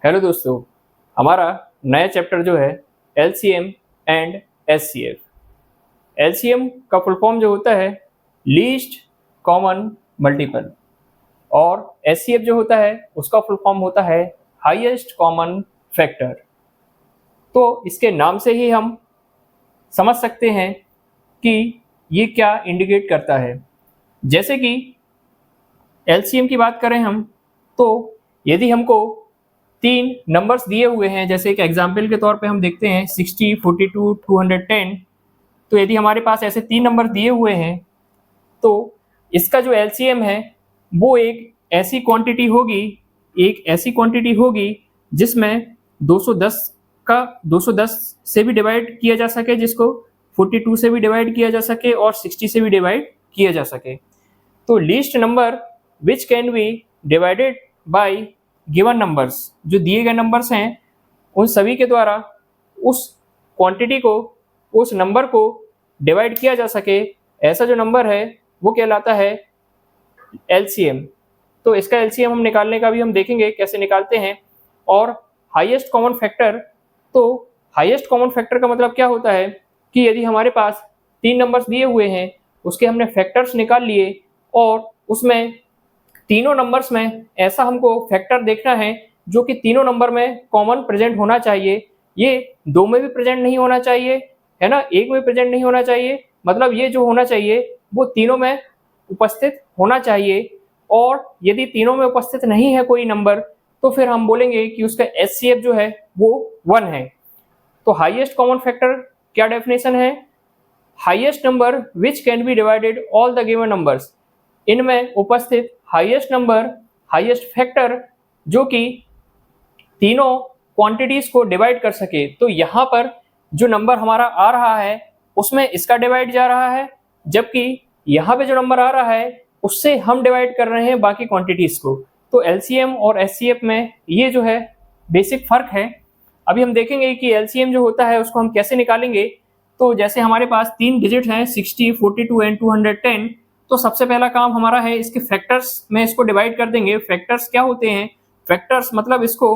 Hello दोस्तों, हमारा नया चैप्टर जो है एलसीएम एंड एचसीएफ। एलसीएम का फुल फॉर्म जो होता है लीस्ट कॉमन मल्टीपल और एचसीएफ जो होता है उसका फुल फॉर्म होता है हाईएस्ट कॉमन फैक्टर। तो इसके नाम से ही हम समझ सकते हैं कि ये क्या इंडिकेट करता है। जैसे कि एलसीएम की बात करें हम, तो यदि हमको तीन नंबर्स दिए हुए हैं, जैसे एक एग्जाम्पल के तौर पे हम देखते हैं 60, 42, 210। तो यदि हमारे पास ऐसे तीन नंबर दिए हुए हैं तो इसका जो एलसीएम है वो एक ऐसी क्वांटिटी होगी जिसमें 210 से भी डिवाइड किया जा सके, जिसको 42 से भी डिवाइड किया जा सके और 60 से भी डिवाइड किया जा सके। तो least number which can be divided by given numbers, जो दिए गए नंबर्स हैं उन सभी के द्वारा उस क्वांटिटी को, उस नंबर को डिवाइड किया जा सके, ऐसा जो नंबर है वो कहलाता है एलसीएम। तो इसका एलसीएम हम निकालने का भी हम देखेंगे कैसे निकालते हैं। और हाईएस्ट कॉमन फैक्टर, तो हाईएस्ट कॉमन फैक्टर का मतलब क्या होता है कि यदि हमारे पास तीन नंबर्स दिए हुए हैं, उसके हमने फैक्टर्स निकाल लिए और उसमें तीनों नंबर्स में ऐसा हमको फैक्टर देखना है जो कि तीनों नंबर में कॉमन प्रेजेंट होना चाहिए। ये दो में भी प्रेजेंट नहीं होना चाहिए, है ना, एक में प्रेजेंट नहीं होना चाहिए, मतलब ये जो होना चाहिए वो तीनों में उपस्थित होना चाहिए। और यदि तीनों में उपस्थित नहीं है कोई नंबर तो फिर हम बोलेंगे कि उसका एचसीएफ जो है वो 1 है। तो हाईएस्ट कॉमन फैक्टर क्या डेफिनेशन है? Highest number which can be divided all the given numbers, इनमें उपस्थित हाईएस्ट नंबर, हाईएस्ट फैक्टर जो कि तीनों क्वांटिटीज को डिवाइड कर सके। तो यहाँ पर जो नंबर हमारा आ रहा है उसमें इसका डिवाइड जा रहा है, जबकि यहाँ पे जो नंबर आ रहा है उससे हम डिवाइड कर रहे हैं बाकी क्वांटिटीज को। तो एलसीएम और एचसीएफ में ये जो है बेसिक फर्क है। अभी हम देखेंगे कि एलसीएम जो होता है उसको हम कैसे निकालेंगे। तो जैसे हमारे पास तीन डिजिट हैं 60, 42 एंड 210। तो सबसे पहला काम हमारा है इसके फैक्टर्स में इसको डिवाइड कर देंगे। फैक्टर्स क्या होते हैं? फैक्टर्स मतलब इसको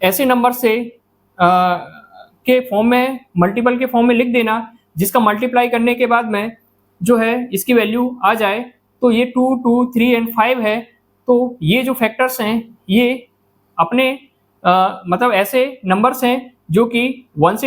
ऐसे नंबर से के फॉर्म में, मल्टीपल के फॉर्म में लिख देना जिसका मल्टीप्लाई करने के बाद में जो है इसकी वैल्यू आ जाए। तो ये 2, 2, 3 एंड 5 है। तो ये जो फैक्टर्स हैं ये अपने मतलब ऐसे नंबर्स हैं जो कि 1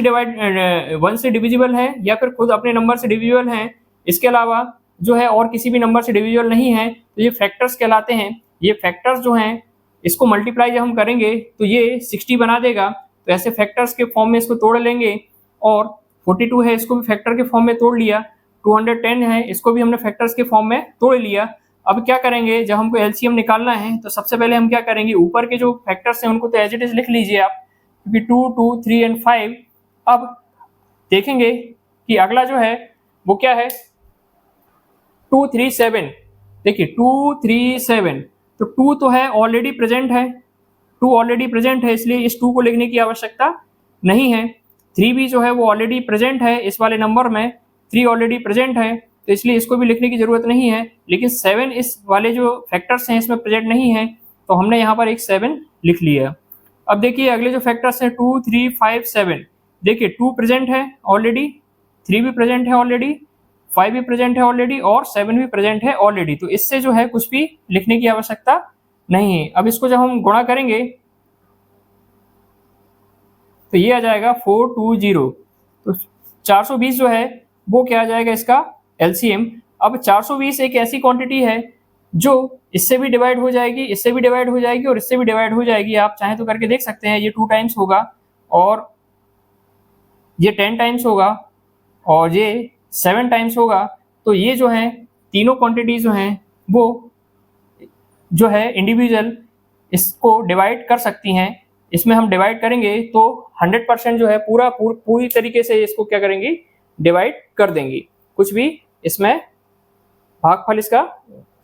से डिविजिबल है या फिर खुद अपने नंबर से डिविजिबल हैं। इसके अलावा जो है और किसी भी नंबर से डिविजिबल नहीं है, तो ये फैक्टर्स कहलाते हैं। ये फैक्टर्स जो हैं इसको मल्टीप्लाई जब हम करेंगे तो ये 60 बना देगा। तो ऐसे फैक्टर्स के फॉर्म में इसको तोड़ लेंगे। और 42 है, इसको भी फैक्टर के फॉर्म में तोड़ लिया। 210 है, इसको भी हमने फैक्टर्स के फॉर्म में तोड़ लिया। अब क्या करेंगे, जब हमको एलसीएम निकालना है तो सबसे पहले हम क्या करेंगे, ऊपर के जो फैक्टर्स हैं उनको तो एज इट इज लिख लीजिए आप, क्योंकि 2, 2, 3 एंड 5। अब देखेंगे कि अगला जो है वो क्या है, 237। देखिए 237, तो 2 तो है ऑलरेडी प्रेजेंट है, 2 ऑलरेडी प्रेजेंट है, इसलिए इस 2 को लिखने की आवश्यकता नहीं है। 3 भी जो है वो ऑलरेडी प्रेजेंट है, इस वाले नंबर में 3 ऑलरेडी प्रेजेंट है, तो इसलिए इसको भी लिखने की जरूरत नहीं है। लेकिन 7 इस वाले जो फैक्टर्स हैं इसमें प्रेजेंट नहीं है, तो हमने यहाँ पर एक 7 लिख लिया। अब देखिए अगले जो फैक्टर्स हैं 2, 3, 5, 7। देखिए 2 प्रेजेंट है ऑलरेडी, 3 भी प्रेजेंट है ऑलरेडी, 5 भी प्रेजेंट है ऑलरेडी और 7 भी प्रेजेंट है ऑलरेडी। तो इससे जो है कुछ भी लिखने की आवश्यकता नहीं है। अब इसको जब हम गुणा करेंगे तो ये आ जाएगा 420। तो 420 जो है वो क्या आ जाएगा इसका एलसीएम। अब 420 एक ऐसी क्वांटिटी है जो इससे भी डिवाइड हो जाएगी, इससे भी डिवाइड हो जाएगी और इससे भी डिवाइड हो जाएगी। आप चाहें तो करके देख सकते हैं। ये 2 टाइम्स होगा और ये 10 टाइम्स होगा और ये 7 टाइम्स होगा। तो ये जो है तीनों क्वांटिटीज जो हैं वो जो है इंडिविजुअल इसको डिवाइड कर सकती हैं। इसमें हम डिवाइड करेंगे तो 100% जो है पूरी तरीके से इसको क्या करेंगी, डिवाइड कर देंगी। कुछ भी इसमें भागफल इसका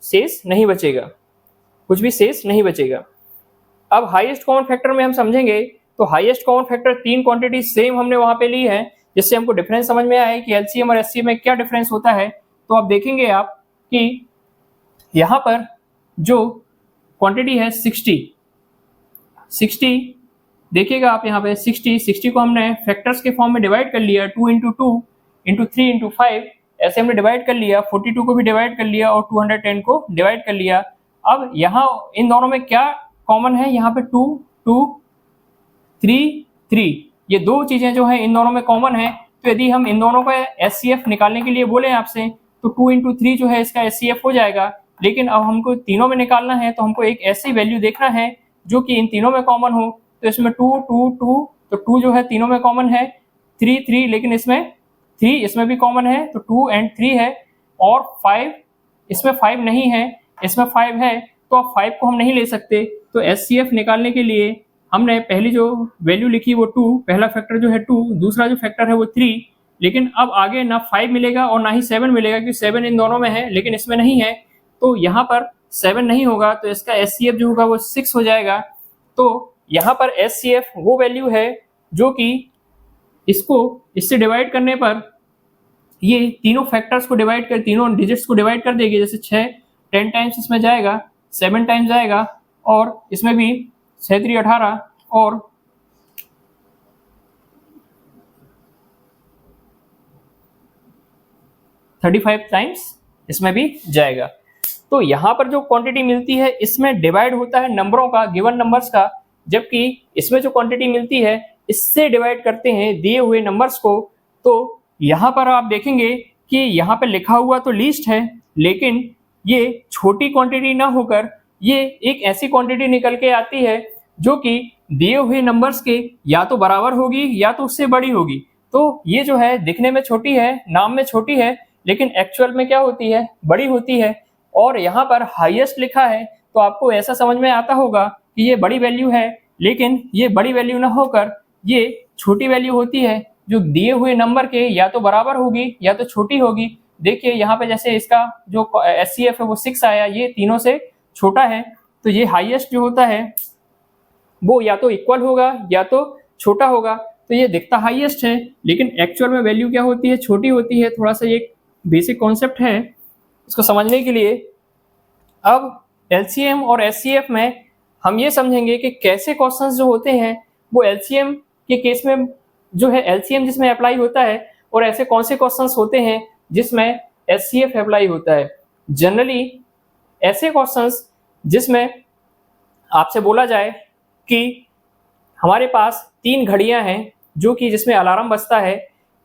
शेष नहीं बचेगा, कुछ भी शेष नहीं बचेगा। अब हाईएस्ट कॉमन फैक्टर में हम समझेंगे तो हाईएस्ट कॉमन फैक्टर तीन क्वांटिटी सेम हमने वहां पे ली है, जिससे हमको डिफरेंस समझ में आया कि एलसीएम और एचसीएफ में क्या डिफरेंस होता है। तो आप देखेंगे आप कि यहाँ पर जो क्वांटिटी है 60 60, देखिएगा आप यहाँ पे 60 को हमने फैक्टर्स के फॉर्म में डिवाइड कर लिया, 2 इंटू 2 इंटू 3 इंटू 5, ऐसे हमने डिवाइड कर लिया, 42 को भी डिवाइड कर लिया और 210 को डिवाइड कर लिया। अब यहाँ इन दोनों में क्या कॉमन है, यहाँ पे 2 2 3 3, ये दो चीजें जो है इन दोनों में कॉमन है। तो यदि हम इन दोनों का एचसीएफ निकालने के लिए बोले आपसे तो 2 इंटू 3 जो है इसका एचसीएफ हो जाएगा। लेकिन अब हमको तीनों में निकालना है तो हमको एक ऐसी वैल्यू देखना है जो कि इन तीनों में कॉमन हो। तो इसमें 2 2 2, तो 2 जो है तीनों में कॉमन है, 3 3, लेकिन इसमें 3 इसमें भी कॉमन है तो 2 एंड 3 है, और 5 इसमें 5 नहीं है, इसमें 5 है, तो अब 5 को हम नहीं ले सकते। तो एचसीएफ निकालने के लिए हमने पहली जो वैल्यू लिखी वो 2, पहला फैक्टर जो है 2, दूसरा जो फैक्टर है वो 3, लेकिन अब आगे ना 5 मिलेगा और ना ही 7 मिलेगा क्योंकि 7 इन दोनों में है लेकिन इसमें नहीं है, तो यहाँ पर 7 नहीं होगा, तो इसका एचसीएफ जो होगा वो 6 हो जाएगा। तो यहाँ पर एचसीएफ वो वैल्यू है जो कि इसको इससे डिवाइड करने पर ये तीनों फैक्टर्स को डिवाइड कर, तीनों डिजिट्स को डिवाइड कर देगी। जैसे 6 10 टाइम्स इसमें जाएगा, 7 टाइम्स जाएगा, और इसमें भी 6 3 18 और 35 टाइम्स इसमें भी जाएगा। तो यहाँ पर जो क्वांटिटी मिलती है इसमें डिवाइड होता है नंबरों का, गिवन नंबर्स का, जबकि इसमें जो क्वांटिटी मिलती है इससे डिवाइड करते हैं दिए हुए नंबर्स को। तो यहाँ पर आप देखेंगे कि यहाँ पे लिखा हुआ तो लीस्ट है, लेकिन ये छोटी क्वांटिटी ना होकर ये एक ऐसी क्वांटिटी निकल के आती है जो कि दिए हुए नंबर्स के या तो बराबर होगी या तो उससे बड़ी होगी। तो ये जो है दिखने में छोटी है, नाम में छोटी है, लेकिन एक्चुअल में क्या होती है, बड़ी होती है। और यहाँ पर हाईएस्ट लिखा है तो आपको ऐसा समझ में आता होगा कि ये बड़ी वैल्यू है, लेकिन ये बड़ी वैल्यू ना होकर ये छोटी वैल्यू होती है जो दिए हुए नंबर के या तो बराबर होगी या तो छोटी होगी। देखिए यहाँ पे जैसे इसका जो एचसीएफ है वो 6 आया, ये तीनों से छोटा है, तो ये हाईएस्ट जो होता है वो या तो इक्वल होगा या तो छोटा होगा। तो ये दिखता हाईएस्ट है लेकिन एक्चुअल में वैल्यू क्या होती है, छोटी होती है। थोड़ा सा ये बेसिक कॉन्सेप्ट है, इसको समझने के लिए अब एलसीएम और एचसीएफ में हम ये समझेंगे कि कैसे क्वेश्चंस जो होते हैं वो एलसीएम के केस में जो है एलसीएम जिसमें अप्लाई होता है, और ऐसे कौन से क्वेश्चंस होते हैं जिसमें एचसीएफ अप्लाई होता है। जनरली ऐसे क्वेश्चंस जिसमें आपसे बोला जाए कि हमारे पास 3 घड़ियां हैं जो कि जिसमें अलार्म बजता है,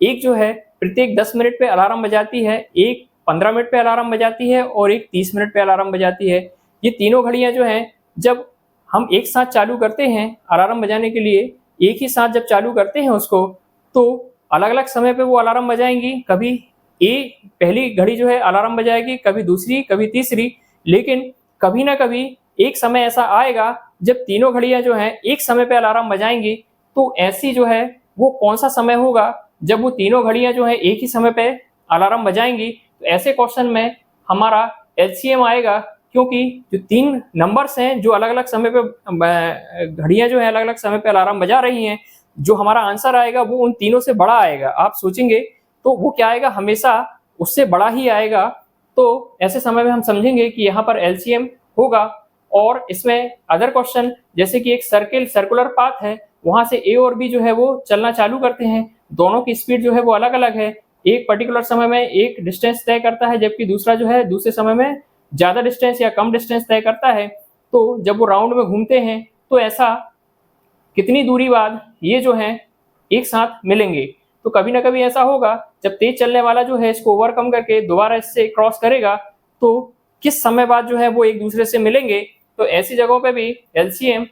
एक जो है प्रत्येक 10 मिनट पे अलार्म बजाती है, एक 15 मिनट पे अलार्म बजाती है और एक 30 मिनट पे अलार्म बजाती है। ये तीनों घड़ियां जो हैं जब हम एक साथ चालू करते हैं अलार्म बजाने के लिए, एक ही साथ जब चालू करते हैं उसको, तो अलग अलग समय पे वो अलार्म बजाएंगी। कभी पहली घड़ी जो है अलार्म बजाएगी, कभी दूसरी, कभी तीसरी, लेकिन कभी ना कभी एक समय ऐसा आएगा जब तीनों घड़ियां जो हैं एक समय पे अलार्म बजाएंगी। तो ऐसी जो है वो कौन सा समय होगा जब वो तीनों घड़ियां जो है एक ही समय पे अलार्म बजाएंगी। तो ऐसे क्वेश्चन में हमारा एलसीएम आएगा, क्योंकि जो 3 नंबर्स हैं जो अलग अलग समय पे घड़ियां जो है अलग अलग समय पे अलार्म बजा रही हैं, जो हमारा आंसर आएगा वो उन तीनों से बड़ा आएगा। आप सोचेंगे तो वो क्या आएगा, हमेशा उससे बड़ा ही आएगा। तो ऐसे समय में हम समझेंगे कि यहाँ पर एलसीएम होगा। और इसमें अदर क्वेश्चन जैसे कि एक सर्कुलर पाथ है, वहां से ए और बी जो है वो चलना चालू करते हैं, दोनों की स्पीड जो है वो अलग अलग है, एक पर्टिकुलर समय में एक डिस्टेंस तय करता है जबकि दूसरा जो है दूसरे समय में ज्यादा डिस्टेंस या कम डिस्टेंस तय करता है। तो जब वो राउंड में घूमते हैं तो ऐसा कितनी दूरी बाद ये जो है एक साथ मिलेंगे। तो कभी ना कभी ऐसा होगा जब तेज चलने वाला जो है इसको ओवरकम करके दोबारा इससे क्रॉस करेगा तो किस समय बाद जो है वो एक दूसरे से मिलेंगे। तो ऐसी जगहों पे भी एलसीएम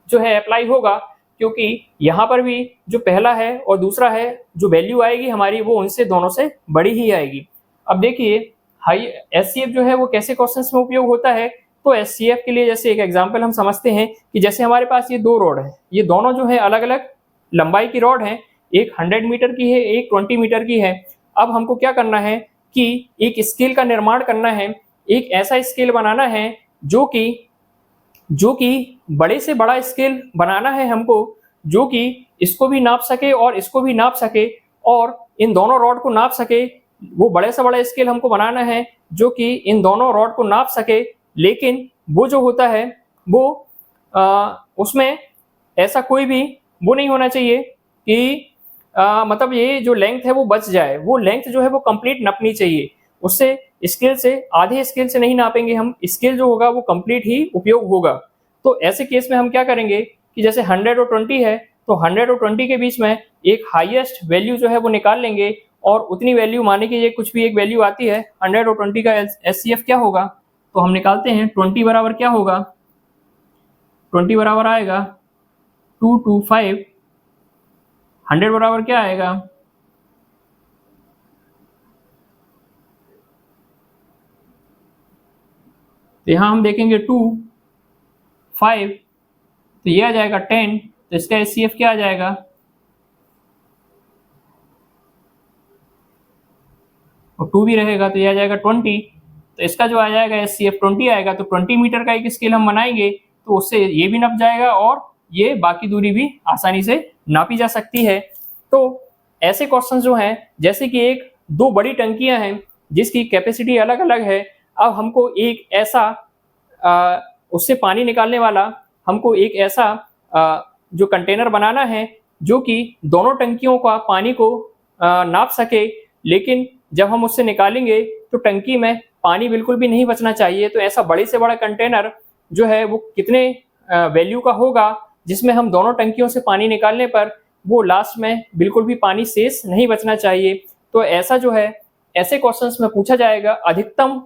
जो है अप्लाई होगा, क्योंकि यहाँ पर भी जो पहला है और दूसरा है जो वैल्यू आएगी हमारी वो उनसे दोनों से बड़ी ही आएगी। अब देखिए हाई एचसीएफ जो है वो कैसे क्वेश्चंस में उपयोग होता है। तो एचसीएफ के लिए जैसे एक एग्जांपल हम समझते हैं कि जैसे हमारे पास ये 2 रॉड है, ये दोनों जो है अलग अलग लंबाई की रॉड है, एक 100 मीटर की है, एक 20 मीटर की है। अब हमको क्या करना है कि एक स्केल का निर्माण करना है, एक ऐसा स्केल बनाना है जो कि बड़े से बड़ा स्केल बनाना है हमको, जो कि इसको भी नाप सके और इसको भी नाप सके और इन दोनों रॉड को नाप सके। वो बड़े से बड़ा स्केल हमको बनाना है जो कि इन दोनों रॉड को नाप सके, लेकिन वो जो होता है वो उसमें ऐसा कोई भी वो नहीं होना चाहिए कि मतलब ये जो लेंथ है वो बच जाए, वो लेंथ जो है वो कंप्लीट नपनी चाहिए। उससे स्केल से आधे स्केल से नहीं नापेंगे हम, स्केल जो होगा वो कंप्लीट ही उपयोग होगा। तो ऐसे केस में हम क्या करेंगे कि जैसे 100 और 20 है, तो 100 और 20 के बीच में एक हाईएस्ट वैल्यू जो है वो निकाल लेंगे और उतनी वैल्यू माने कि ये कुछ भी एक वैल्यू आती है 100 और 20 का एचसीएफ क्या होगा, तो हम निकालते हैं 20 बराबर क्या होगा, 20 बराबर आएगा 225, 100 बराबर क्या आएगा, तो यहाँ हम देखेंगे 2 5, तो ये आ जाएगा 10, तो इसका एचसीएफ क्या आ जाएगा, और 2 भी रहेगा तो ये आ जाएगा 20, तो इसका जो आ जाएगा एचसीएफ 20 आएगा। तो 20 मीटर का एक स्केल हम बनाएंगे तो उससे ये भी नप जाएगा और ये बाकी दूरी भी आसानी से नापी जा सकती है। तो ऐसे क्वेश्चन जो हैं, जैसे कि एक दो बड़ी टंकियां हैं जिसकी कैपेसिटी अलग अलग है, अब हमको एक ऐसा उससे पानी निकालने वाला हमको एक ऐसा जो कंटेनर बनाना है जो कि दोनों टंकियों का पानी को नाप सके, लेकिन जब हम उससे निकालेंगे तो टंकी में पानी बिल्कुल भी नहीं बचना चाहिए। तो ऐसा बड़े से बड़ा कंटेनर जो है वो कितने वैल्यू का होगा जिसमें हम दोनों टंकियों से पानी निकालने पर वो लास्ट में बिल्कुल भी पानी शेष नहीं बचना चाहिए। तो ऐसा जो है ऐसे क्वेश्चंस में पूछा जाएगा अधिकतम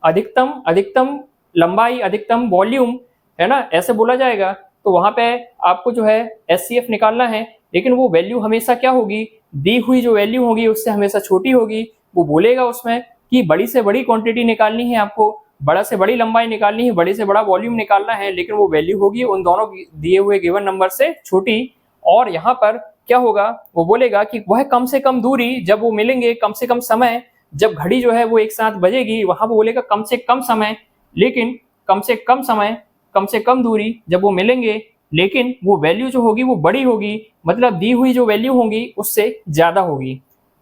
अधिकतम अधिकतम लंबाई अधिकतम वॉल्यूम, है ना, ऐसे बोला जाएगा। तो वहां पे आपको जो है एचसीएफ निकालना है, लेकिन वो वैल्यू हमेशा क्या होगी, दी हुई जो वैल्यू होगी उससे हमेशा छोटी होगी। वो बोलेगा उसमें कि बड़ी से बड़ी क्वांटिटी निकालनी है, आपको बड़ा से बड़ी लंबाई निकालनी है, बड़े से बड़ा वॉल्यूम निकालना है, लेकिन वो वैल्यू होगी उन दोनों दिए हुए गिवन नंबर से छोटी। और यहाँ पर क्या होगा, वो बोलेगा कि वह कम से कम दूरी जब वो मिलेंगे, कम से कम समय, जब घड़ी जो है वो एक साथ बजेगी, वहां पर बोलेगा कम से कम समय, लेकिन कम से कम समय कम से कम दूरी जब वो मिलेंगे, लेकिन वो वैल्यू जो होगी वो बड़ी होगी, मतलब दी हुई जो वैल्यू होगी उससे ज्यादा होगी।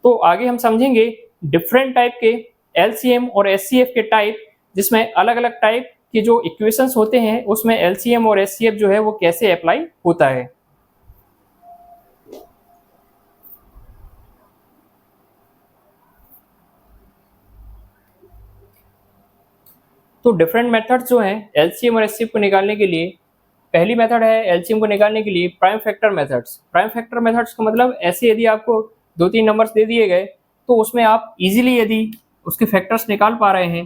तो आगे हम समझेंगे डिफरेंट टाइप के एलसीएम और एचसीएफ के टाइप, जिसमें अलग अलग टाइप के जो इक्वेशंस होते हैं उसमें एलसीएम और एचसीएफ जो है वो कैसे अप्लाई होता है। तो डिफरेंट मेथड्स जो हैं एलसीएम और एचसीएफ को निकालने के लिए, पहली मेथड है एलसीएम को निकालने के लिए prime factor methods. Prime factor methods का मतलब ऐसे यदि आपको दो तीन नंबर्स दे दिए गए तो उसमें आप इजीली यदि उसके फैक्टर्स निकाल पा रहे हैं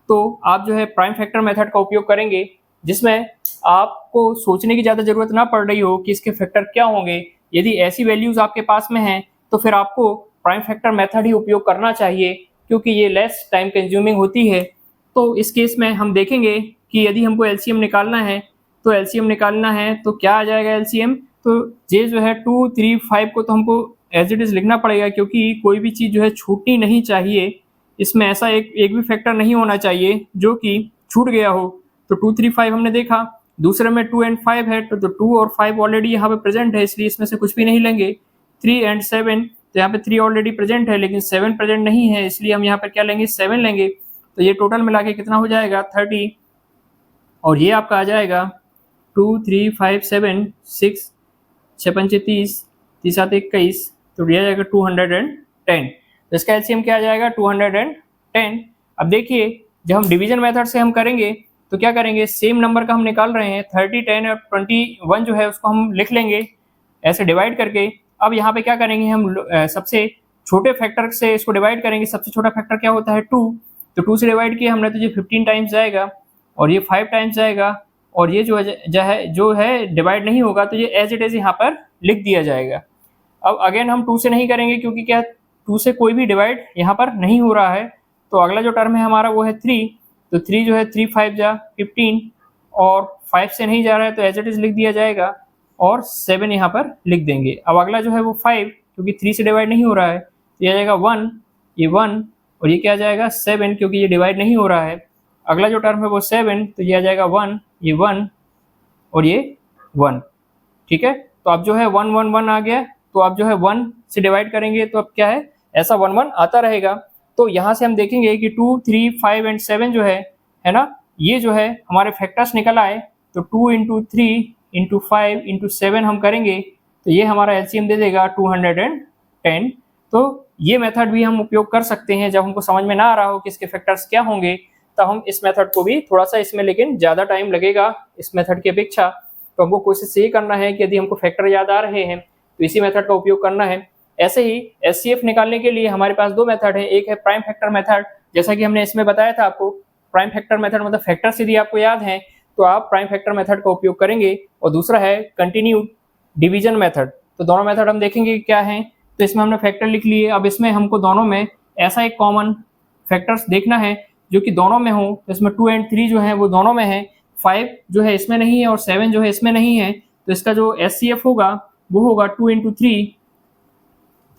तो आप जो है प्राइम फैक्टर मेथड का उपयोग करेंगे, जिसमें आपको सोचने की ज़्यादा ज़रूरत ना पड़ रही हो कि इसके फैक्टर क्या होंगे। यदि ऐसी वैल्यूज़ आपके पास में हैं तो फिर आपको प्राइम फैक्टर मेथड ही उपयोग करना चाहिए, क्योंकि ये लेस टाइम कंज्यूमिंग होती है। तो इस केस में हम देखेंगे कि यदि हमको एलसीएम निकालना है तो एलसीएम निकालना है तो क्या आ जाएगा एलसीएम, तो जे जो है 2 3 5 को तो हमको एज इट इज लिखना पड़ेगा, क्योंकि कोई भी चीज़ जो है छूटनी नहीं चाहिए, इसमें ऐसा एक भी फैक्टर नहीं होना चाहिए जो कि छूट गया हो। तो 2 3 5 हमने देखा, दूसरे में 2 एंड 5 है तो 2 और 5 ऑलरेडी यहाँ पे प्रेजेंट है, इसलिए इसमें से कुछ भी नहीं लेंगे। 3 एंड 7, तो यहाँ पे 3 ऑलरेडी प्रेजेंट है लेकिन 7 प्रेजेंट नहीं है, इसलिए हम यहाँ पर क्या लेंगे, 7 लेंगे। तो ये टोटल मिला के कितना हो जाएगा 30, और ये आपका आ जाएगा 2 3 5 7 6 6 पंचे 30 30 7 21, तो दिया जाएगा 210। तो इसका एलसीएम क्या आ जाएगा 210। अब देखिए जब हम डिवीजन मेथड से हम करेंगे तो क्या करेंगे, सेम नंबर का हम निकाल रहे हैं 30 10 और 21 जो है उसको हम लिख लेंगे ऐसे डिवाइड करके। अब यहाँ पे क्या करेंगे हम सबसे छोटे फैक्टर से इसको डिवाइड करेंगे। सबसे छोटा फैक्टर क्या होता है 2, तो 2 से डिवाइड किया हमने तो ये 15 टाइम्स जाएगा और ये 5 टाइम्स जाएगा, और ये जो है डिवाइड नहीं होगा तो ये एज इट इज यहाँ पर लिख दिया जाएगा। अब अगेन हम 2 से नहीं करेंगे क्योंकि क्या 2 से कोई भी डिवाइड यहाँ पर नहीं हो रहा है। तो अगला जो टर्म है हमारा वो है 3, तो 3 जो है 3 5 जा 15, और 5 से नहीं जा रहा है तो एज इट इज लिख दिया जाएगा और 7 यहाँ पर लिख देंगे। अब अगला जो है वो 5, क्योंकि 3 से डिवाइड नहीं हो रहा है तो ये आ जाएगा 1, ये 1, और ये क्या आ जाएगा 7, क्योंकि ये डिवाइड नहीं हो रहा है। अगला जो टर्म है वो 7, तो ये आ जाएगा 1, ये 1 और ये 1, ठीक है। तो अब जो है 1 1 1 आ गया, तो आप जो है 1 से डिवाइड करेंगे तो अब क्या है ऐसा 1 1 आता रहेगा। तो यहाँ से हम देखेंगे कि 2 3 5 एंड 7 जो है ना, ये जो है हमारे फैक्टर्स निकल आए। तो 2 × 3 इंटू 5 इंटू 7 हम करेंगे तो ये हमारा एलसीएम दे देगा 210। तो ये मेथड भी हम उपयोग कर सकते हैं जब हमको समझ में ना आ रहा हो कि इसके फैक्टर्स क्या होंगे, तो हम इस मेथड को भी थोड़ा सा इसमें, लेकिन ज़्यादा टाइम लगेगा इस मेथड की अपेक्षा। तो हमको कोशिश ये करना है कि यदि हमको फैक्टर याद आ रहे हैं तो इसी मेथड का उपयोग करना है। ऐसे ही एचसीएफ निकालने के लिए हमारे पास दो मेथड है, एक है प्राइम फैक्टर मेथड, जैसा कि हमने इसमें बताया था आपको। प्राइम फैक्टर मेथड मतलब फैक्टर्स यदि आपको याद है तो आप प्राइम फैक्टर मेथड का उपयोग करेंगे, और दूसरा है कंटिन्यूड डिवीजन मेथड। तो दोनों मेथड हम देखेंगे क्या है। तो इसमें हमने फैक्टर लिख लिए। अब इसमें हमको दोनों में ऐसा एक कॉमन फैक्टर्स देखना है जो कि दोनों में हो। तो इसमें 2 और 3 जो है वो दोनों में है, 5 जो है इसमें नहीं है और 7 जो है इसमें नहीं है। तो इसका जो एचसीएफ होगा वो होगा 2 इंटू 3,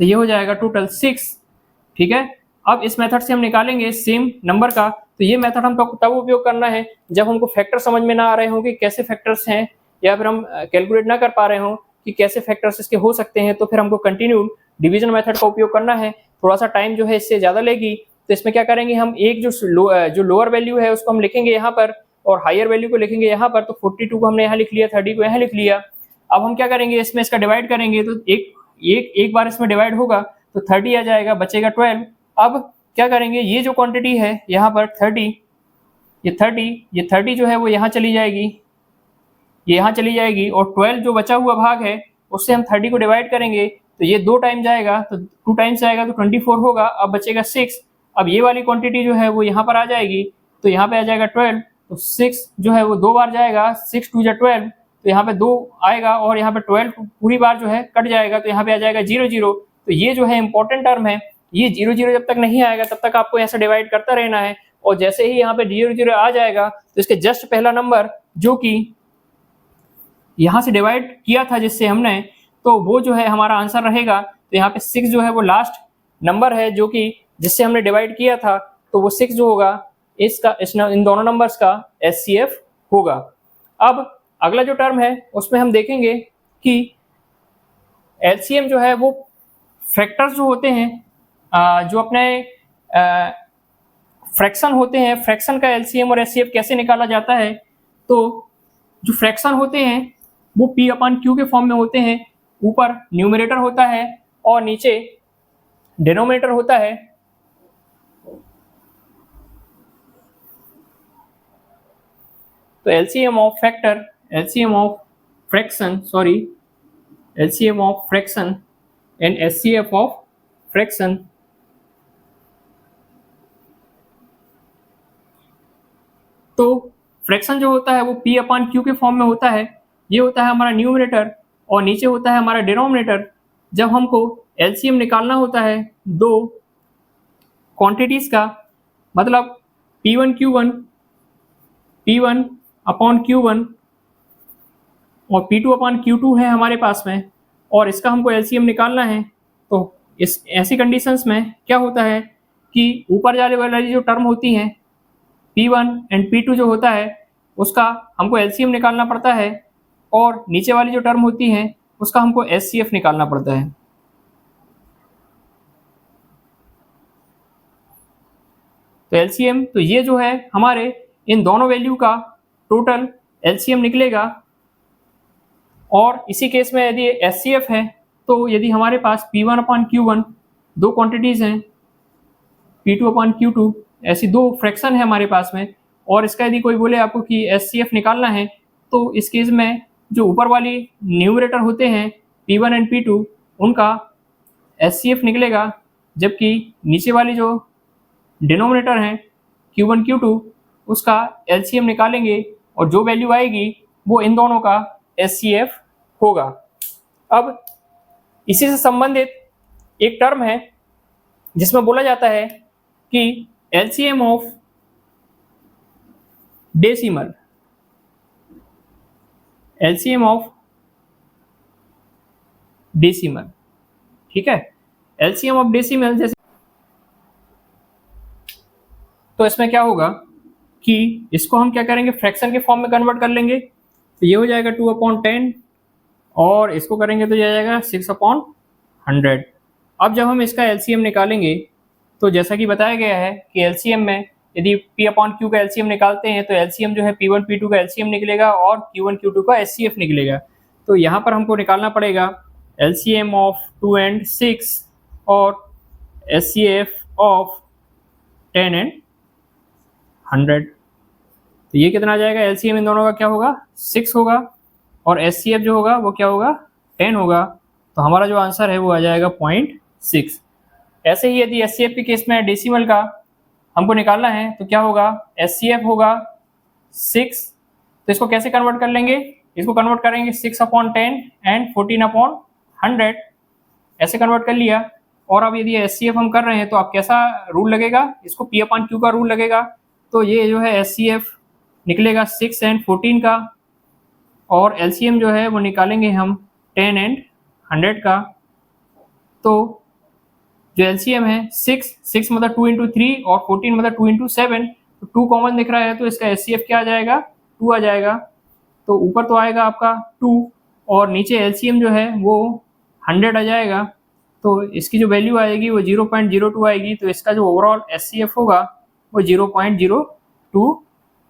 तो ये हो जाएगा टोटल 6। ठीक है, अब इस मेथड से हम निकालेंगे सेम नंबर का। तो ये मेथड हम तब उपयोग करना है जब हमको फैक्टर समझ में ना आ रहे हो कि कैसे फैक्टर्स हैं, या फिर हम कैलकुलेट ना कर पा रहे हो कि कैसे फैक्टर्स इसके हो सकते हैं। तो फिर हमको कंटिन्यूड डिवीजन मेथड का उपयोग करना है। थोड़ा सा टाइम जो है इससे ज़्यादा लेगी। तो इसमें क्या करेंगे, हम एक जो लोअर वैल्यू है उसको हम लिखेंगे यहाँ पर, और हायर वैल्यू को लिखेंगे यहाँ पर। तो 42 को हमने यहाँ लिख लिया, 30 को यहाँ लिख लिया। अब हम क्या करेंगे, इसमें इसका डिवाइड करेंगे। तो एक बार इसमें डिवाइड होगा तो 30 आ जाएगा, बचेगा 12। अब क्या करेंगे, ये जो क्वांटिटी है यहाँ पर 30, ये 30 जो है वो यहाँ चली जाएगी, ये यहाँ चली जाएगी, और 12 जो बचा हुआ भाग है उससे हम 30 को डिवाइड करेंगे। तो ये 2 टाइम जाएगा, तो 2 टाइम्स जाएगा तो 24 होगा। अब बचेगा 6। अब ये वाली क्वांटिटी जो है वो यहाँ पर आ जाएगी, तो यहाँ पे आ जाएगा 12। तो 6 जो है वो 2 बार जाएगा, 6 2 जा 12, तो यहाँ पे 2 आएगा, और यहाँ पे 12 पूरी बार जो है कट जाएगा, तो यहाँ पे आ जाएगा 0 0। तो ये जो है इंपॉर्टेंट टर्म है, ये 0 0 जब तक नहीं आएगा तब तक आपको ऐसा डिवाइड करता रहना है। और जैसे ही यहाँ पे 0 0 आ जाएगा तो इसके जस्ट पहला नंबर जो कि यहाँ से डिवाइड किया था जिससे हमने, तो वो जो है हमारा आंसर रहेगा। तो यहाँ पे 6 जो है वो लास्ट नंबर है जो कि जिससे हमने डिवाइड किया था, तो वो 6 जो होगा इन दोनों नंबर्स का एचसीएफ होगा। अब अगला जो टर्म है उसमें हम देखेंगे कि एलसीएम जो है वो फैक्टर्स जो होते हैं, जो अपने फ्रैक्शन होते हैं, फ्रैक्शन का एलसीएम और एचसीएफ कैसे निकाला जाता है। तो जो फ्रैक्शन होते हैं वो पी अपॉन क्यू के फॉर्म में होते हैं। ऊपर न्यूमरेटर होता है और नीचे डिनोमिनेटर होता है। तो LCM of factor, LCM of fraction and HCF of fraction. तो फ्रैक्शन जो होता है वो पी अपॉन क्यू के फॉर्म में होता है। ये होता है हमारा न्यूमरेटर और नीचे होता है हमारा डिनोमिनेटर। जब हमको एलसीएम निकालना होता है दो क्वांटिटीज का, मतलब P1 अपॉन Q1 और P2 अपॉन Q2 है हमारे पास में, और इसका हमको एलसीएम निकालना है। तो इस ऐसी कंडीशंस में क्या होता है कि ऊपर जाने वाली जो टर्म होती हैं P1 एंड P2 जो होता है उसका हमको एलसीएम निकालना पड़ता है, और नीचे वाली जो टर्म होती है उसका हमको एचसीएफ निकालना पड़ता है। तो एलसीएम, तो ये जो है हमारे इन दोनों वैल्यू का टोटल एलसीएम निकलेगा। और इसी केस में यदि एचसीएफ है, तो यदि हमारे पास P1 अपॉन Q1 दो क्वांटिटीज़ हैं, P2 अपॉन Q2 ऐसी दो फ्रैक्शन है हमारे पास में, और इसका यदि कोई बोले आपको कि एचसीएफ निकालना है, तो इस केस में जो ऊपर वाली न्यूमरेटर होते हैं P1 एंड P2 उनका एचसीएफ निकलेगा, जबकि नीचे वाली जो डिनोमिनेटर हैं Q1 Q2 उसका एलसीएम निकालेंगे, और जो वैल्यू आएगी वो इन दोनों का एचसीएफ होगा। अब इसी से संबंधित एक टर्म है जिसमें बोला जाता है कि LCM of decimal, LCM of decimal. ठीक है, एलसीएम ऑफ डेसिमल जैसे, तो इसमें क्या होगा कि इसको हम क्या करेंगे, फ्रैक्शन के फॉर्म में कन्वर्ट कर लेंगे। तो ये हो जाएगा 2/10, और इसको करेंगे तो ये आ जाएगा 6/100। अब जब हम इसका एलसीएम निकालेंगे तो जैसा कि बताया गया है कि एलसीएम में यदि P अपॉन Q का एलसीएम निकालते हैं तो एलसीएम जो है P1 P2 का एलसीएम निकलेगा और Q1 Q2 का HCF निकलेगा। तो यहाँ पर हमको निकालना पड़ेगा एलसीएम ऑफ 2 and 6 और HCF ऑफ 10 and 100। तो ये कितना आ जाएगा, एलसीएम इन दोनों का क्या होगा 6 होगा और HCF जो होगा वो क्या होगा 10 होगा। तो हमारा जो आंसर है वो आ जाएगा 0.6। ऐसे ही यदि HCF के केस में डेसिमल का हमको निकालना है तो क्या होगा, HCF होगा 6। तो इसको कैसे कन्वर्ट कर लेंगे, इसको कन्वर्ट करेंगे 6/10 एंड 14/100, ऐसे कन्वर्ट कर लिया। और अब यदि HCF हम कर रहे हैं तो अब कैसा रूल लगेगा, इसको P अपॉन Q का रूल लगेगा। तो ये जो है HCF निकलेगा 6 and 14 का और LCM जो है वो निकालेंगे हम 10 and 100 का। तो जो LCM है 6 मतलब 2 into 3 और 14 मतलब 2 into 7, तो 2 कॉमन दिख रहा है तो इसका HCF क्या आ जाएगा 2 आ जाएगा। तो ऊपर तो आएगा आपका 2 और नीचे LCM जो है वो 100 आ जाएगा। तो इसकी जो वैल्यू आएगी वो 0.02 आएगी। तो इसका जो ओवरऑल HCF होगा वो 0.02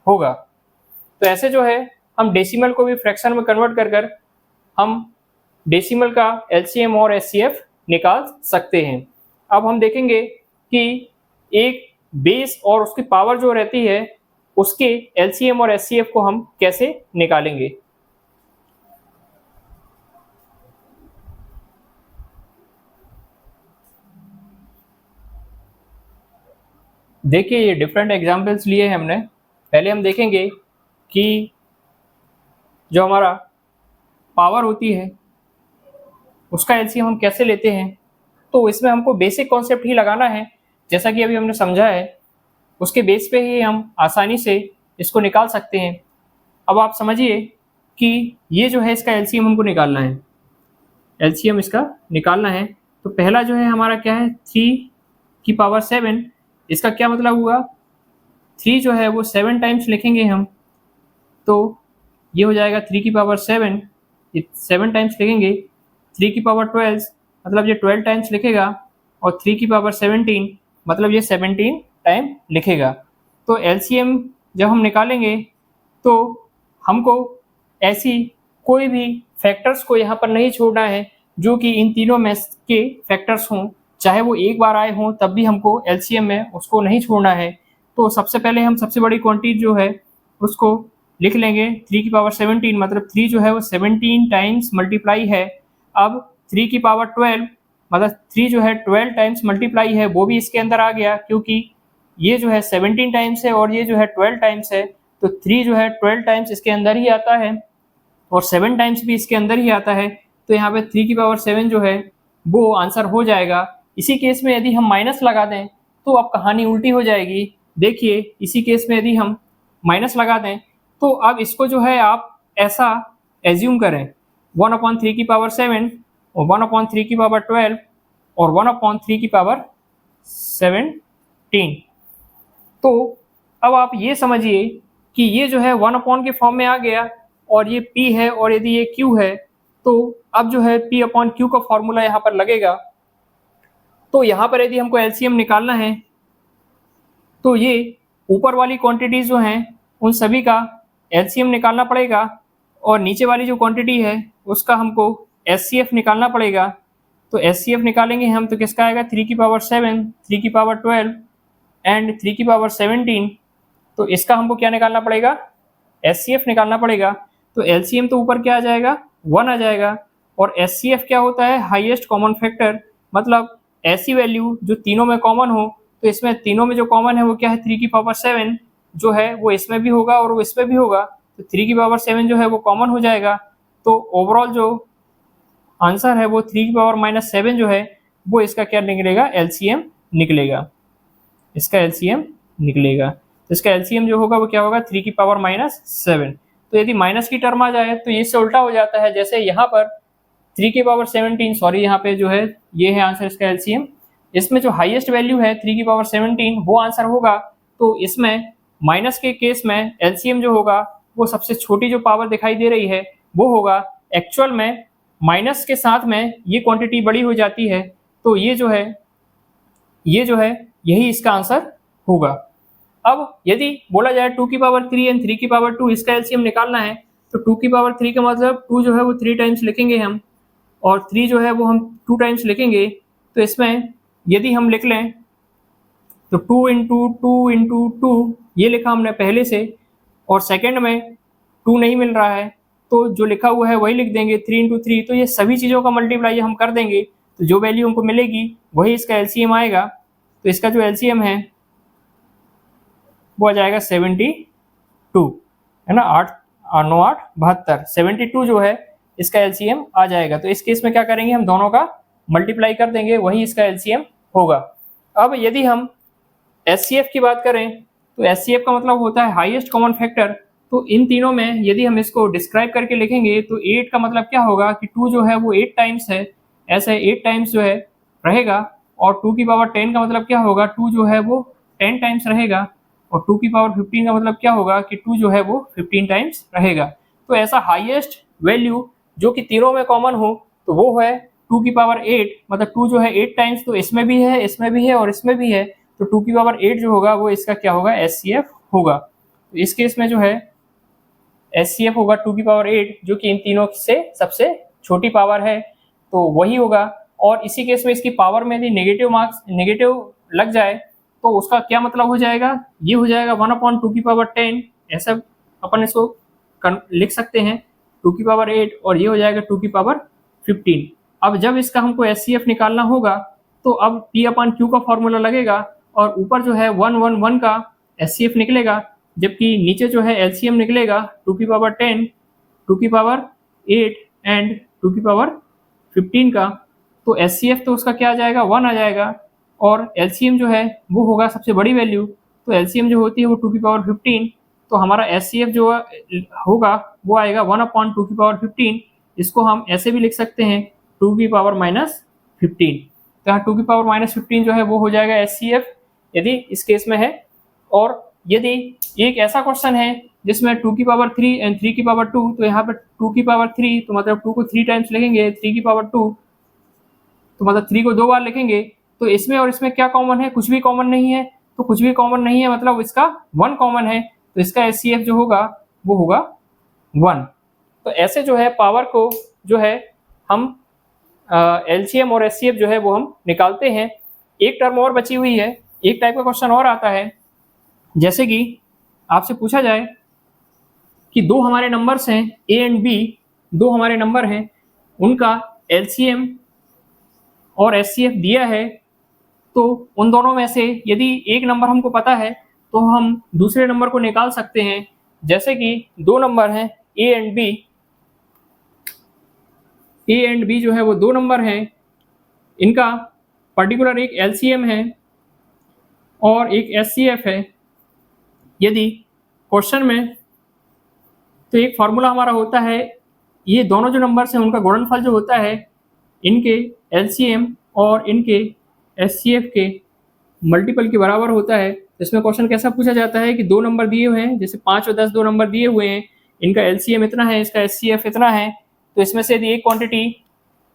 होगा। तो ऐसे जो है हम डेसिमल को भी फ्रैक्शन में कन्वर्ट कर हम डेसिमल का LCM और HCF निकाल सकते हैं। अब हम देखेंगे कि एक बेस और उसकी पावर जो रहती है उसके LCM और HCF को हम कैसे निकालेंगे। देखिए ये डिफरेंट एग्जाम्पल्स लिए हैं हमने। पहले हम देखेंगे कि जो हमारा पावर होती है उसका LCM हम कैसे लेते हैं। तो इसमें हमको बेसिक कॉन्सेप्ट ही लगाना है, जैसा कि अभी हमने समझा है उसके बेस पे ही हम आसानी से इसको निकाल सकते हैं। अब आप समझिए कि ये जो है इसका LCM हमको निकालना है, LCM इसका निकालना है। तो पहला जो है हमारा क्या है 3⁻7। इसका क्या मतलब हुआ, 3 जो है वो 7 टाइम्स लिखेंगे हम, तो ये हो जाएगा 3⁻7, ये 7 टाइम्स लिखेंगे। 3⁻12 मतलब ये 12 टाइम्स लिखेगा और 3⁻17 मतलब ये 17 टाइम लिखेगा। तो LCM जब हम निकालेंगे तो हमको ऐसी कोई भी फैक्टर्स को यहाँ पर नहीं छोड़ना है जो कि इन तीनों में के फैक्टर्स हों, चाहे वो एक बार आए हों तब भी हमको LCM में उसको नहीं छोड़ना है। तो सबसे पहले हम सबसे बड़ी क्वांटिटी जो है उसको लिख लेंगे 3⁻17, मतलब 3 जो है वो 17 टाइम्स मल्टीप्लाई है। अब 3⁻12 मतलब 3 जो है 12 टाइम्स मल्टीप्लाई है, वो भी इसके अंदर आ गया क्योंकि ये जो है 17 टाइम्स है और ये जो है 12 टाइम्स है। तो 3 जो है 12 टाइम्स इसके अंदर ही आता है और 7 टाइम्स भी इसके अंदर ही आता है। तो यहाँ पे 3⁻7 जो है वो आंसर हो जाएगा। इसी केस में यदि हम माइनस लगा दें तो अब कहानी उल्टी हो जाएगी। देखिए इसी केस में यदि हम माइनस लगा दें तो अब इसको जो है आप ऐसा एज्यूम करें 1/3⁻7 और 1/3⁻12 और 1/3⁻17। तो अब आप ये समझिए कि ये जो है 1 के फॉर्म में आ गया और ये P है और यदि ये Q है तो अब जो है P/Q का फॉर्मूला यहाँ पर लगेगा। तो यहाँ पर यदि हमको LCM निकालना है तो ये ऊपर वाली क्वांटिटीज जो हैं उन सभी का LCM निकालना पड़ेगा और नीचे वाली जो क्वांटिटी है उसका हमको HCF निकालना पड़ेगा। तो HCF निकालेंगे हम तो किसका आएगा 3⁻7, 3⁻12 एंड 3⁻17। तो इसका हमको क्या निकालना पड़ेगा HCF निकालना पड़ेगा। तो LCM तो ऊपर क्या आ जाएगा 1 आ जाएगा और HCF क्या होता है हाईएस्ट कॉमन फैक्टर, मतलब ऐसी वैल्यू जो तीनों में कॉमन हो। तो इसमें तीनों में जो कॉमन है वो क्या है 3⁻7 जो है वो इसमें भी होगा और वो इसमें भी होगा। तो 3⁻7 जो है वो कॉमन हो जाएगा। तो ओवरऑल जो आंसर है वो 3⁻7 जो है वो इसका क्या निकलेगा LCM निकलेगा, इसका LCM निकलेगा। तो इसका LCM जो होगा वो क्या होगा 3⁻7। तो यदि माइनस की टर्म आ जाए तो ये इससे उल्टा हो जाता है। जैसे यहाँ पर 3⁻17 सॉरी यहाँ पे जो है ये है आंसर इसका LCM। इसमें जो हाईएस्ट वैल्यू है 3⁻17 वो आंसर होगा। तो इसमें माइनस के केस में LCM जो होगा वो सबसे छोटी जो पावर दिखाई दे रही है वो होगा। एक्चुअल में माइनस के साथ में ये क्वांटिटी बड़ी हो जाती है। तो ये जो है यही इसका आंसर होगा। अब यदि बोला जाए 2 की पावर 3 एंड 3 की पावर 2 इसका एलसीएम निकालना है, तो 2 की पावर 3 का मतलब 2 जो है वो 3 टाइम्स लिखेंगे हम, और 3 जो है वो हम 2 टाइम्स लिखेंगे। तो इसमें यदि हम लिख लें तो 2 इंटू 2 इंटू 2 ये लिखा हमने पहले से, और सेकेंड में 2 नहीं मिल रहा है तो जो लिखा हुआ है वही लिख देंगे 3 इंटू 3। तो ये सभी चीज़ों का मल्टीप्लाई हम कर देंगे तो जो वैल्यू हमको मिलेगी वही इसका एलसीएम आएगा। तो इसका जो एलसीएम है वो आ जाएगा 72, है ना, 8 9 8 72, 72 जो है इसका एलसीएम आ जाएगा। तो इस केस में क्या करेंगे, हम दोनों का मल्टीप्लाई कर देंगे, वही इसका एलसीएम होगा। अब यदि हम एचसीएफ की बात करें तो एचसीएफ का मतलब होता है हाईएस्ट कॉमन फैक्टर। तो इन तीनों में यदि हम इसको डिस्क्राइब करके लिखेंगे तो 8 का मतलब क्या होगा कि 2 जो है वो 8 टाइम्स है, ऐसे 8 टाइम्स जो है रहेगा। और 2 की पावर 10 का मतलब क्या होगा, 2 जो है वो 10 टाइम्स रहेगा। और 2 की पावर 15 का मतलब क्या होगा कि 2 जो है वो 15 टाइम्स रहेगा। तो ऐसा हाईएस्ट वैल्यू जो कि तीनों में कॉमन हो तो वो है 2 की पावर 8, मतलब 2 जो है 8 टाइम्स, तो इसमें भी है, इसमें भी है और इसमें भी है। तो 2 की पावर 8 जो होगा वो इसका क्या होगा, एचसीएफ होगा। तो इस केस में जो है एचसीएफ होगा 2 की पावर 8, जो कि इन तीनों से सबसे छोटी पावर है, तो वही होगा। और इसी केस में इसकी पावर में यदि नेगेटिव लग जाए तो उसका क्या मतलब हो जाएगा, ये हो जाएगा 1/2 की पावर 10, ऐसा अपन इसको लिख सकते हैं 2 की पावर 8, और ये हो जाएगा 2 की पावर 15। अब जब इसका हमको एचसीएफ निकालना होगा तो अब P/Q का फॉर्मूला लगेगा और ऊपर जो है 111 का एचसीएफ निकलेगा, जबकि नीचे जो है एलसीएम निकलेगा 2 की पावर 10, 2 की पावर 8 एंड 2 की पावर 15 का। तो एचसीएफ तो उसका क्या आ जाएगा, 1 आ जाएगा, और एलसीएम जो है वो होगा सबसे बड़ी वैल्यू। तो एलसीएम जो होती है वो 2 की पावर 15, तो हमारा एचसीएफ जो होगा वो आएगा 1/2 की पावर 15। इसको हम ऐसे भी लिख सकते हैं 2 की पावर -15। तो यहाँ 2 की पावर -15 जो है वो हो जाएगा एचसीएफ यदि इस केस में है। और यदि एक ऐसा क्वेश्चन है जिसमें 2 की पावर 3 एंड 3 की पावर 2, तो यहाँ पर 2 की पावर 3 तो मतलब 2 को 3 टाइम्स लिखेंगे, 3 की पावर 2 तो मतलब 3 को 2 बार लिखेंगे। तो इसमें और इसमें क्या कॉमन है, कुछ भी कॉमन नहीं है। तो कुछ भी कॉमन नहीं है मतलब इसका 1 कॉमन है, तो इसका एचसीएफ जो होगा वो होगा 1। तो ऐसे जो है पावर को जो है हम एलसीएम और एचसीएफ जो है वो हम निकालते हैं। एक टर्म और बची हुई है, एक टाइप का क्वेश्चन और आता है, जैसे कि आपसे पूछा जाए कि दो हमारे नंबर्स हैं ए एंड बी, दो हमारे नंबर हैं, उनका एलसीएम और एचसीएफ दिया है। तो उन दोनों में से यदि एक नंबर हमको पता है तो हम दूसरे नंबर को निकाल सकते हैं। जैसे कि दो नंबर हैं A and B, A and B जो है वो दो नंबर हैं, इनका पर्टिकुलर एक एलसीएम है और एक एचसीएफ है। यदि क्वेश्चन में तो एक फार्मूला हमारा होता है, ये दोनों जो नंबर्स हैं उनका गुणनफल जो होता है इनके एलसीएम और इनके एचसीएफ के मल्टीपल के बराबर होता है। इसमें क्वेश्चन कैसा पूछा जाता है कि दो नंबर दिए हुए हैं, जैसे 5 और 10 दो नंबर दिए हुए हैं, इनका एलसीएम इतना है, इसका एचसीएफ इतना है। तो इसमें से यदि एक क्वांटिटी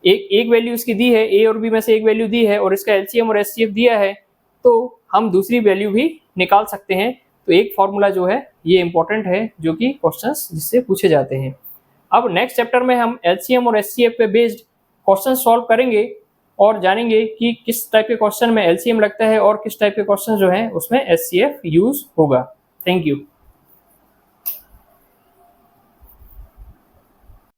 एक वैल्यू इसकी दी है, ए और बी में से एक वैल्यू दी है और इसका एलसीएम और एचसीएफ दिया है, तो हम दूसरी वैल्यू भी निकाल सकते हैं। तो एक फॉर्मूला जो है ये इंपॉर्टेंट है जो कि क्वेश्चंस जिससे पूछे जाते हैं। अब नेक्स्ट चैप्टर में हम एलसीएम और एचसीएफ पे बेस्ड क्वेश्चन सॉल्व करेंगे और जानेंगे कि किस टाइप के क्वेश्चन में एलसीएम लगता है और किस टाइप के क्वेश्चन जो है उसमें एचसीएफ यूज होगा। Thank you.